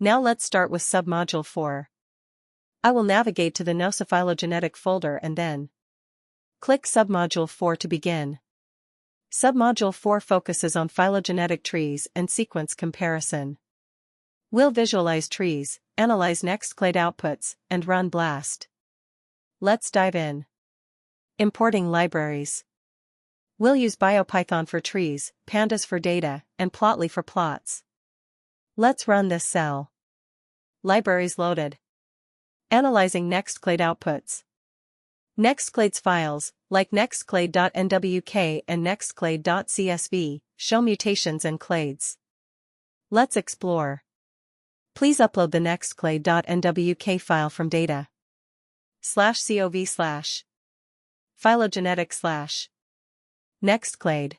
Now let's start with Submodule 4. I will navigate to the NOSA phylogenetic folder and then click Submodule 4 to begin. Submodule 4 focuses on phylogenetic trees and sequence comparison. We'll visualize trees, analyze Nextclade outputs, and run BLAST. Let's dive in. Importing libraries. We'll use BioPython for trees, Pandas for data, and Plotly for plots. Let's run this cell. Libraries loaded. Analyzing Nextclade outputs. Nextclade's files, like nextclade.nwk and nextclade.csv, show mutations and clades. Let's explore. Please upload the nextclade.nwk file from data /cov/ phylogenetic / Nextclade.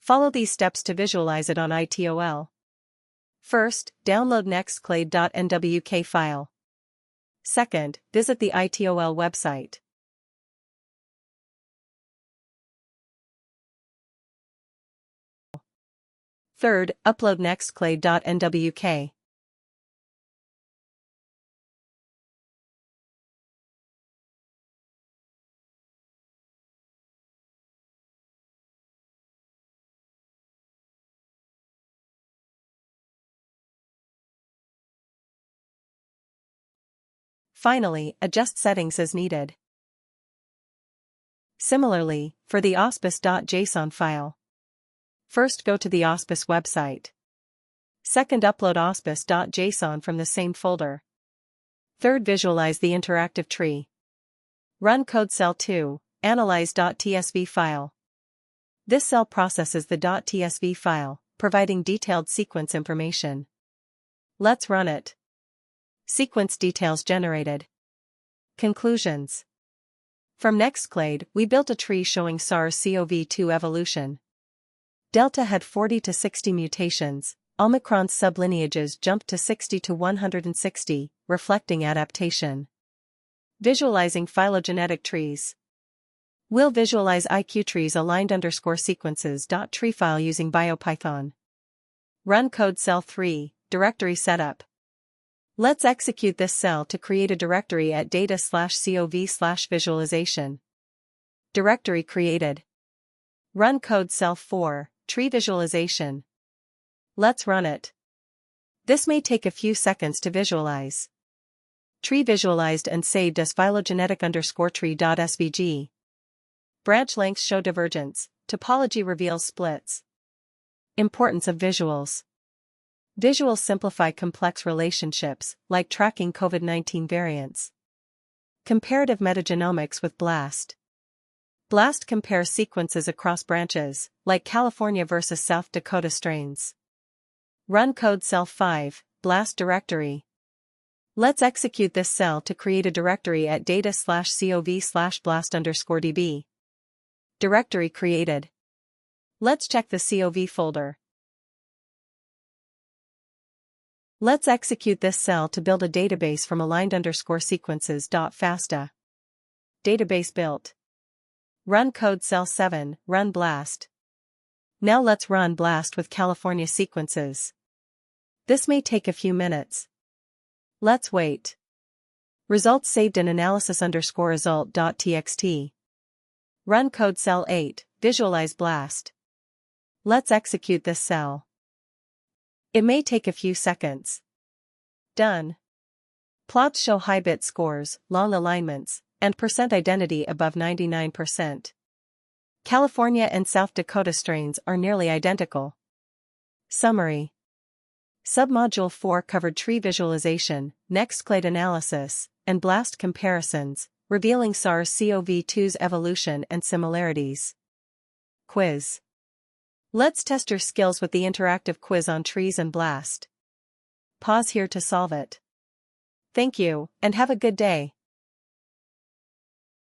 Follow these steps to visualize it on ITOL. First, download nextclade.nwk file. Second, visit the ITOL website. Third, upload nextclade.nwk. Finally, adjust settings as needed. Similarly, for the auspice.json file. First, go to the auspice website. Second, upload auspice.json from the same folder. Third, visualize the interactive tree. Run code cell 2, analyze.tsv file. This cell processes the .tsv file, providing detailed sequence information. Let's run it. Sequence details generated. Conclusions. From Nextclade, we built a tree showing SARS-CoV-2 evolution. Delta had 40 to 60 mutations, Omicron's sublineages jumped to 60 to 160, reflecting adaptation. Visualizing phylogenetic trees. We'll visualize IQ trees aligned _sequences.tree file using BioPython. Run code cell 3, directory setup. Let's execute this cell to create a directory at data/cov/visualization. Directory created. Run code cell 4, tree visualization. Let's run it. This may take a few seconds to visualize. Tree visualized and saved as phylogenetic_tree.svg. Branch lengths show divergence, topology reveals splits. Importance of visuals. Visuals simplify complex relationships, like tracking COVID-19 variants. Comparative metagenomics with BLAST. BLAST compares sequences across branches, like California versus South Dakota strains. Run code cell 5, BLAST directory. Let's execute this cell to create a directory at data/cov/blast_db. Directory created. Let's check the COV folder. Let's execute this cell to build a database from aligned_sequences.fasta. Database built. Run code cell 7, run BLAST. Now let's run BLAST with California sequences. This may take a few minutes. Let's wait. Results saved in analysis_result.txt. Run code cell 8, visualize BLAST. Let's execute this cell. It may take a few seconds. Done. Plots show high bit scores, long alignments, and percent identity above 99%. California and South Dakota strains are nearly identical. Summary. Submodule 4 covered tree visualization, Nextclade analysis, and BLAST comparisons, revealing SARS-CoV-2's evolution and similarities. Quiz. Let's test your skills with the interactive quiz on trees and BLAST. Pause here to solve it. Thank you, and have a good day.